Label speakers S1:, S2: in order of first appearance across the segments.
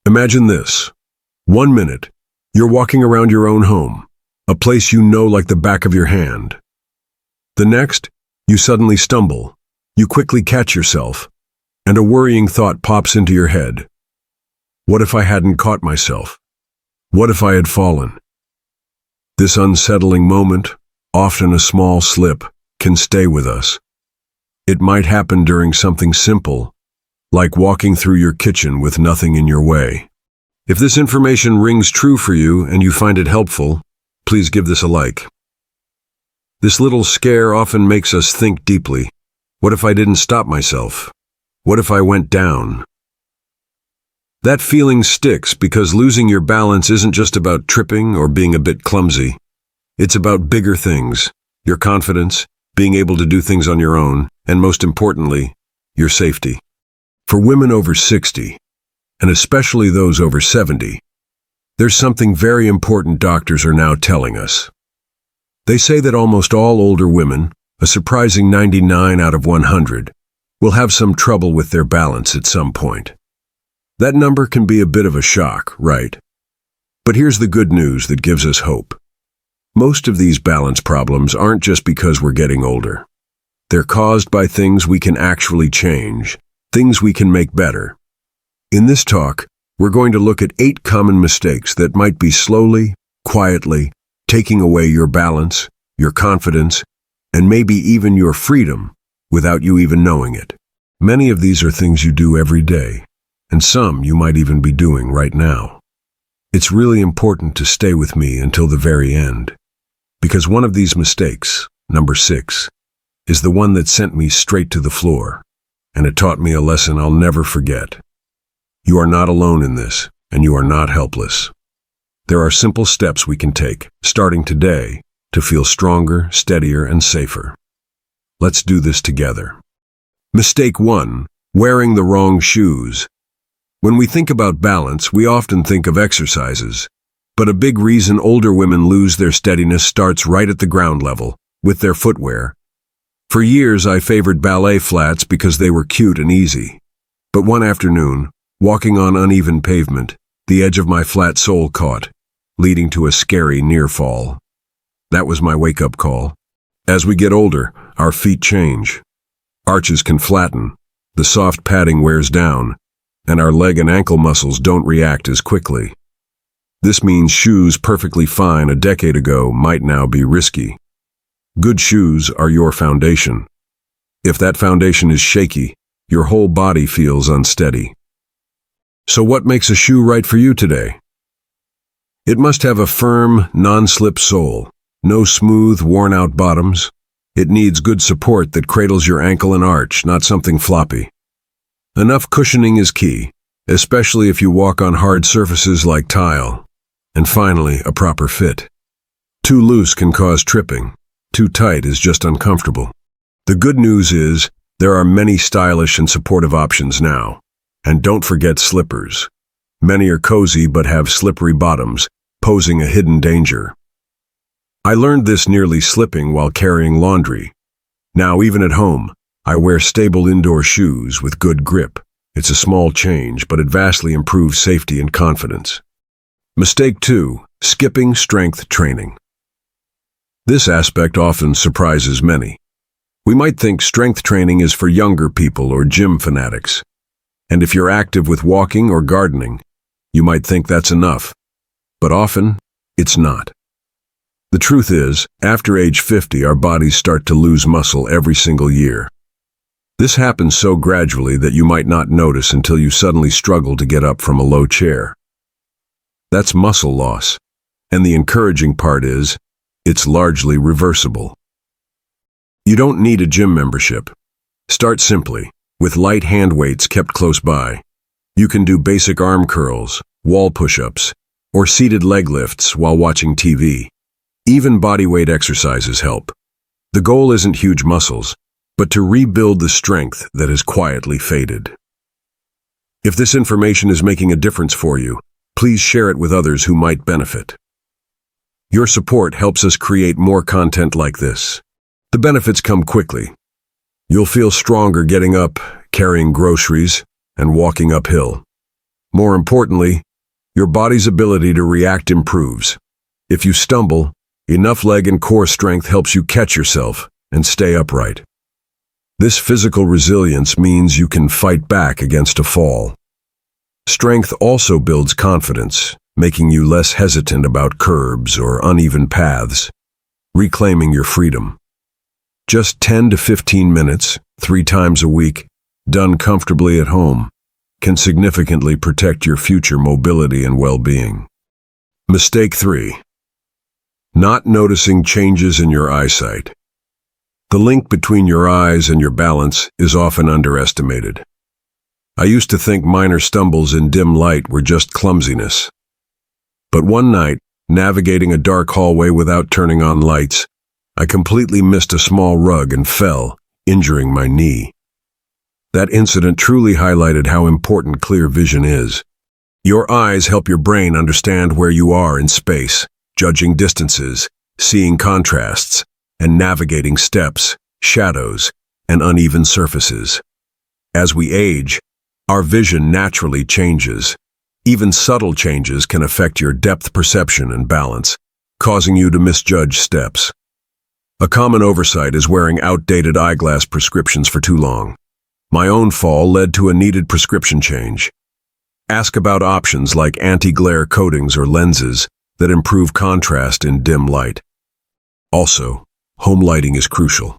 S1: Imagine this. 1 minute, you're walking around your own home, a place you know like the back of your hand. The next, you suddenly stumble. You quickly catch yourself, and a worrying thought pops into your head. What if I hadn't caught myself? What if I had fallen? This unsettling moment, often a small slip, can stay with us. It might happen during something simple, like walking through your kitchen with nothing in your way. If this information rings true for you and you find it helpful, please give this a like. This little scare often makes us think deeply. What if I didn't stop myself? What if I went down? That feeling sticks because losing your balance isn't just about tripping or being a bit clumsy. It's about bigger things, your confidence, being able to do things on your own, and most importantly, your safety. For women over 60, and especially those over 70, there's something very important doctors are now telling us. They say that almost all older women, a surprising 99 out of 100, will have some trouble with their balance at some point. That number can be a bit of a shock, right? But here's the good news that gives us hope. Most of these balance problems aren't just because we're getting older. They're caused by things we can actually change, things we can make better. In this talk, we're going to look at 8 common mistakes that might be slowly, quietly, taking away your balance, your confidence, and maybe even your freedom without you even knowing it. Many of these are things you do every day, and some you might even be doing right now. It's really important to stay with me until the very end, because one of these mistakes, number 6, is the one that sent me straight to the floor, and it taught me a lesson I'll never forget. You are not alone in this, and you are not helpless. There are simple steps we can take, starting today, to feel stronger, steadier, and safer. Let's do this together. Mistake 1, wearing the wrong shoes. When we think about balance, we often think of exercises, but a big reason older women lose their steadiness starts right at the ground level, with their footwear. For years, I favored ballet flats because they were cute and easy. But one afternoon, walking on uneven pavement, the edge of my flat sole caught, leading to a scary near fall. That was my wake-up call. As we get older, our feet change. Arches can flatten, the soft padding wears down, and our leg and ankle muscles don't react as quickly. This means shoes perfectly fine a decade ago might now be risky. Good shoes are your foundation. If that foundation is shaky, your whole body feels unsteady. So what makes a shoe right for you today? It must have a firm, non-slip sole, no smooth, worn-out bottoms. It needs good support that cradles your ankle and arch, not something floppy. Enough cushioning is key, especially if you walk on hard surfaces like tile. And finally, a proper fit. Too loose can cause tripping. Too tight is just uncomfortable. The good news is, there are many stylish and supportive options now. And don't forget slippers. Many are cozy but have slippery bottoms, posing a hidden danger. I learned this nearly slipping while carrying laundry. Now, even at home, I wear stable indoor shoes with good grip. It's a small change, but it vastly improves safety and confidence. Mistake 2, skipping strength training. This aspect often surprises many. We might think strength training is for younger people or gym fanatics. And if you're active with walking or gardening, you might think that's enough. But often, it's not. The truth is, after age 50, our bodies start to lose muscle every single year. This happens so gradually that you might not notice until you suddenly struggle to get up from a low chair. That's muscle loss. And the encouraging part is, it's largely reversible. You don't need a gym membership. Start simply, with light hand weights kept close by. You can do basic arm curls, wall push-ups, or seated leg lifts while watching TV. Even bodyweight exercises help. The goal isn't huge muscles, but to rebuild the strength that has quietly faded. If this information is making a difference for you, please share it with others who might benefit. Your support helps us create more content like this. The benefits come quickly. You'll feel stronger getting up, carrying groceries, and walking uphill. More importantly, your body's ability to react improves. If you stumble, enough leg and core strength helps you catch yourself and stay upright. This physical resilience means you can fight back against a fall. Strength also builds confidence, making you less hesitant about curbs or uneven paths, reclaiming your freedom. Just 10 to 15 minutes, 3 times a week, done comfortably at home, can significantly protect your future mobility and well-being. Mistake 3. Not noticing changes in your eyesight. The link between your eyes and your balance is often underestimated. I used to think minor stumbles in dim light were just clumsiness. But one night, navigating a dark hallway without turning on lights, I completely missed a small rug and fell, injuring my knee. That incident truly highlighted how important clear vision is. Your eyes help your brain understand where you are in space, judging distances, seeing contrasts, and navigating steps, shadows, and uneven surfaces. As we age, our vision naturally changes. Even subtle changes can affect your depth perception and balance, causing you to misjudge steps. A common oversight is wearing outdated eyeglass prescriptions for too long. My own fall led to a needed prescription change. Ask about options like anti-glare coatings or lenses that improve contrast in dim light. Also, home lighting is crucial.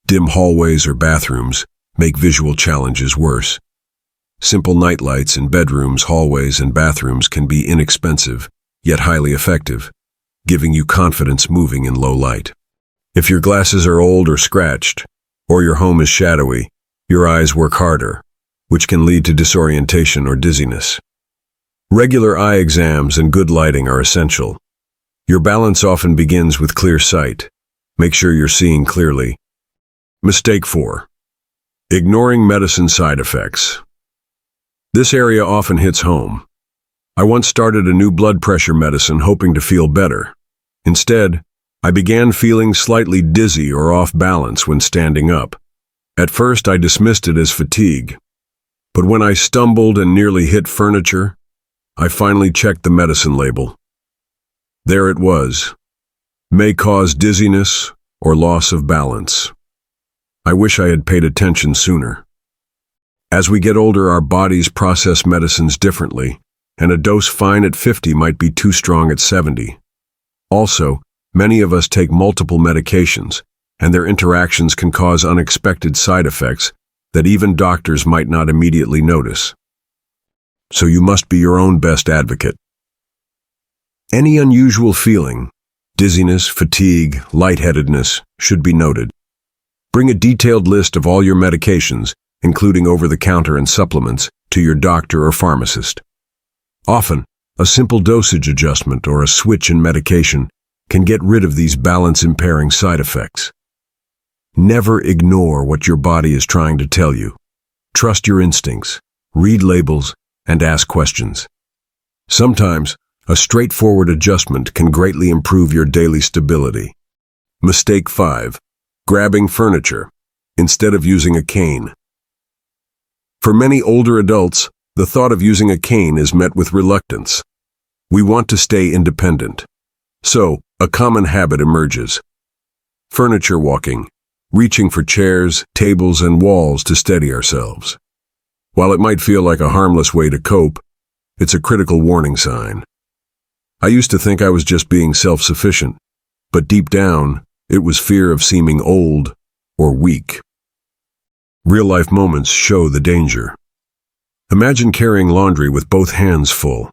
S1: Dim hallways or bathrooms make visual challenges worse. Simple nightlights in bedrooms, hallways, and bathrooms can be inexpensive, yet highly effective, giving you confidence moving in low light. If your glasses are old or scratched, or your home is shadowy, your eyes work harder, which can lead to disorientation or dizziness. Regular eye exams and good lighting are essential. Your balance often begins with clear sight. Make sure you're seeing clearly. Mistake 4. Ignoring medicine side effects. This area often hits home. I once started a new blood pressure medicine hoping to feel better. Instead, I began feeling slightly dizzy or off balance when standing up. At first, I dismissed it as fatigue. But when I stumbled and nearly hit furniture, I finally checked the medicine label. There it was. May cause dizziness or loss of balance. I wish I had paid attention sooner. As we get older, our bodies process medicines differently, and a dose fine at 50 might be too strong at 70. Also, many of us take multiple medications, and their interactions can cause unexpected side effects that even doctors might not immediately notice. So you must be your own best advocate. Any unusual feeling, dizziness, fatigue, lightheadedness, should be noted. Bring a detailed list of all your medications, including over-the-counter and supplements, to your doctor or pharmacist. Often, a simple dosage adjustment or a switch in medication can get rid of these balance-impairing side effects. Never ignore what your body is trying to tell you. Trust your instincts, read labels, and ask questions. Sometimes, a straightforward adjustment can greatly improve your daily stability. Mistake 5. Grabbing furniture instead of using a cane. For many older adults, the thought of using a cane is met with reluctance. We want to stay independent. So, a common habit emerges. Furniture walking, reaching for chairs, tables, and walls to steady ourselves. While it might feel like a harmless way to cope, it's a critical warning sign. I used to think I was just being self-sufficient, but deep down, it was fear of seeming old or weak. Real-life moments show the danger. Imagine carrying laundry with both hands full.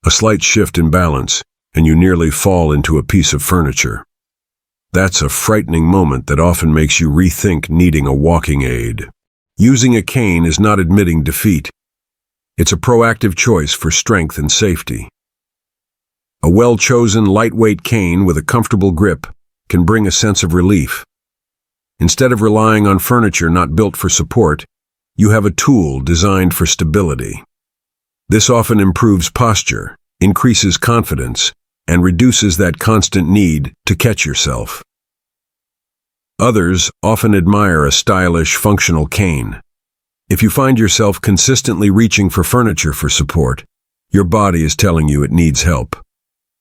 S1: A slight shift in balance, and you nearly fall into a piece of furniture. That's a frightening moment that often makes you rethink needing a walking aid. Using a cane is not admitting defeat. It's a proactive choice for strength and safety. A well-chosen, lightweight cane with a comfortable grip can bring a sense of relief. Instead of relying on furniture not built for support, you have a tool designed for stability. This often improves posture, increases confidence, and reduces that constant need to catch yourself. Others often admire a stylish, functional cane. If you find yourself consistently reaching for furniture for support, your body is telling you it needs help.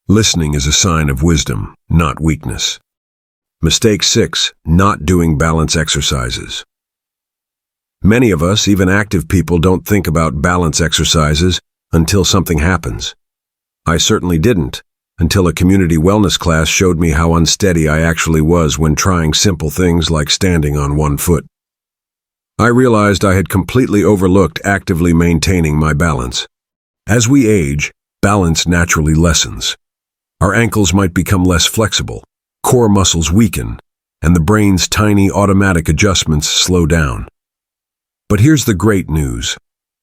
S1: Listening is a sign of wisdom, not weakness. Mistake 6. Not doing balance exercises. Many of us, even active people, don't think about balance exercises until something happens. I certainly didn't, until a community wellness class showed me how unsteady I actually was when trying simple things like standing on one foot. I realized I had completely overlooked actively maintaining my balance. As we age, balance naturally lessens. Our ankles might become less flexible, core muscles weaken, and the brain's tiny automatic adjustments slow down. But here's the great news.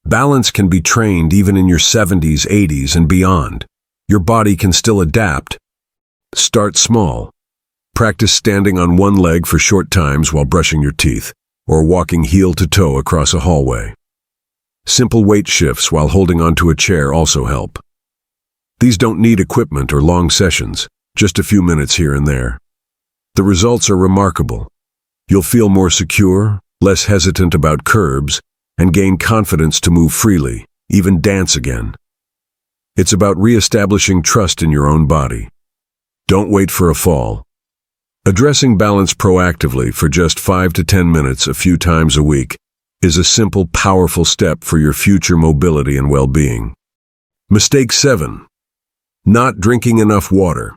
S1: Balance can be trained even in your 70s, 80s, and beyond. Your body can still adapt. Start small. Practice standing on one leg for short times while brushing your teeth, or walking heel to toe across a hallway. Simple weight shifts while holding onto a chair also help. These don't need equipment or long sessions, just a few minutes here and there. The results are remarkable. You'll feel more secure, less hesitant about curbs, and gain confidence to move freely, even dance again. It's about reestablishing trust in your own body. Don't wait for a fall. Addressing balance proactively for just 5 to 10 minutes a few times a week is a simple, powerful step for your future mobility and well-being. Mistake 7. Not drinking enough water.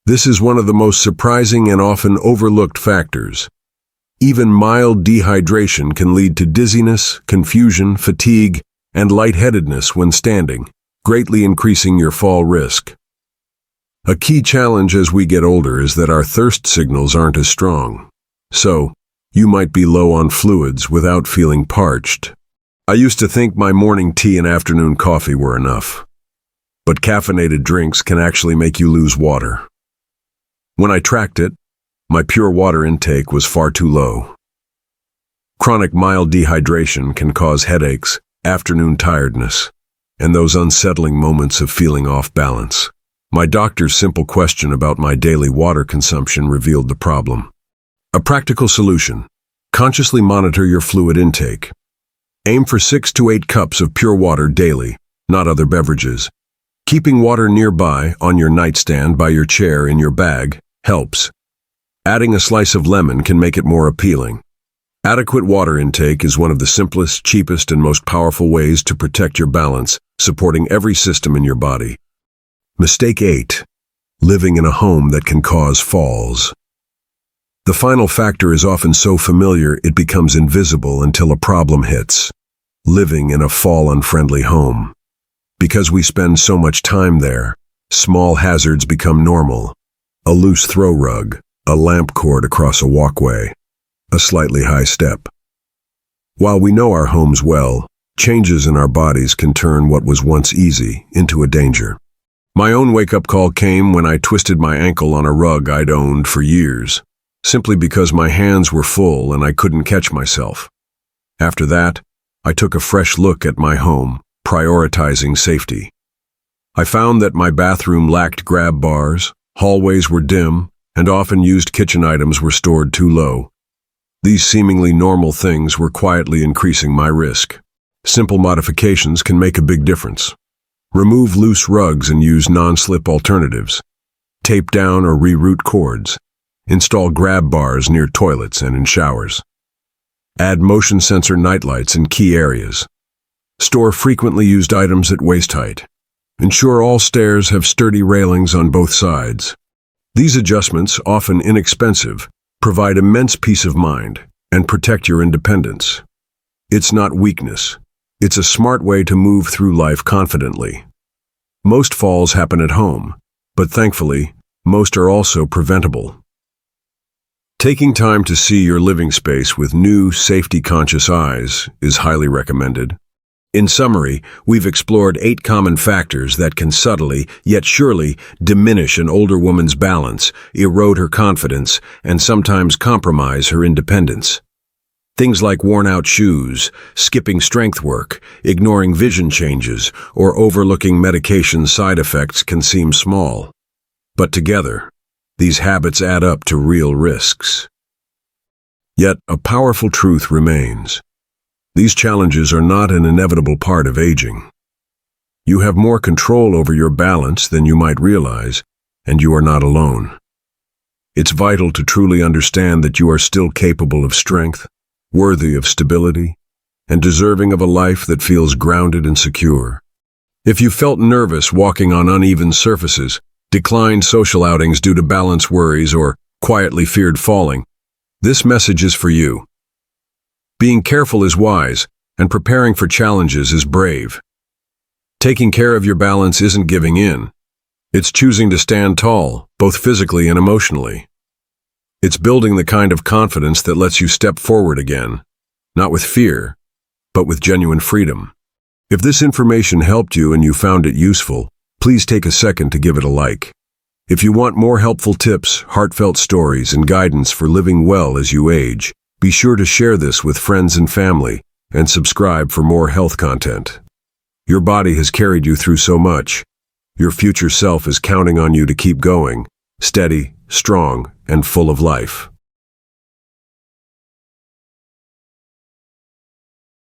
S1: This is one of the most surprising and often overlooked factors. Even mild dehydration can lead to dizziness, confusion, fatigue, and lightheadedness when standing, greatly increasing your fall risk. A key challenge as we get older is that our thirst signals aren't as strong. So, you might be low on fluids without feeling parched. I used to think my morning tea and afternoon coffee were enough. But caffeinated drinks can actually make you lose water. When I tracked it, my pure water intake was far too low. Chronic mild dehydration can cause headaches, afternoon tiredness, and those unsettling moments of feeling off balance. My doctor's simple question about my daily water consumption revealed the problem. A practical solution: consciously monitor your fluid intake. Aim for 6 to 8 cups of pure water daily, not other beverages. Keeping water nearby, on your nightstand, by your chair, in your bag, helps. Adding a slice of lemon can make it more appealing. Adequate water intake is one of the simplest, cheapest, and most powerful ways to protect your balance, supporting every system in your body. Mistake 8. Living in a home that can cause falls. The final factor is often so familiar it becomes invisible until a problem hits. Living in a fall-unfriendly home. Because we spend so much time there, small hazards become normal. A loose throw rug, a lamp cord across a walkway, a slightly high step. While we know our homes well, changes in our bodies can turn what was once easy into a danger. My own wake-up call came when I twisted my ankle on a rug I'd owned for years, simply because my hands were full and I couldn't catch myself. After that, I took a fresh look at my home, prioritizing safety. I found that my bathroom lacked grab bars, hallways were dim, and often used kitchen items were stored too low. These seemingly normal things were quietly increasing my risk. Simple modifications can make a big difference. Remove loose rugs and use non-slip alternatives. Tape down or reroute cords. Install grab bars near toilets and in showers. Add motion sensor nightlights in key areas. Store frequently used items at waist height. Ensure all stairs have sturdy railings on both sides. These adjustments, often inexpensive, provide immense peace of mind and protect your independence. It's not weakness. It's a smart way to move through life confidently. Most falls happen at home, but thankfully, most are also preventable. Taking time to see your living space with new, safety-conscious eyes is highly recommended. In summary, we've explored 8 common factors that can subtly, yet surely, diminish an older woman's balance, erode her confidence, and sometimes compromise her independence. Things like worn-out shoes, skipping strength work, ignoring vision changes, or overlooking medication side effects can seem small. But together, these habits add up to real risks. Yet, a powerful truth remains. These challenges are not an inevitable part of aging. You have more control over your balance than you might realize, and you are not alone. It's vital to truly understand that you are still capable of strength, worthy of stability, and deserving of a life that feels grounded and secure. If you felt nervous walking on uneven surfaces, declined social outings due to balance worries, or quietly feared falling, this message is for you. Being careful is wise, and preparing for challenges is brave. Taking care of your balance isn't giving in. It's choosing to stand tall, both physically and emotionally. It's building the kind of confidence that lets you step forward again, not with fear, but with genuine freedom. If this information helped you and you found it useful, please take a second to give it a like. If you want more helpful tips, heartfelt stories, and guidance for living well as you age, be sure to share this with friends and family, and subscribe for more health content. Your body has carried you through so much. Your future self is counting on you to keep going, steady, strong, and full of life.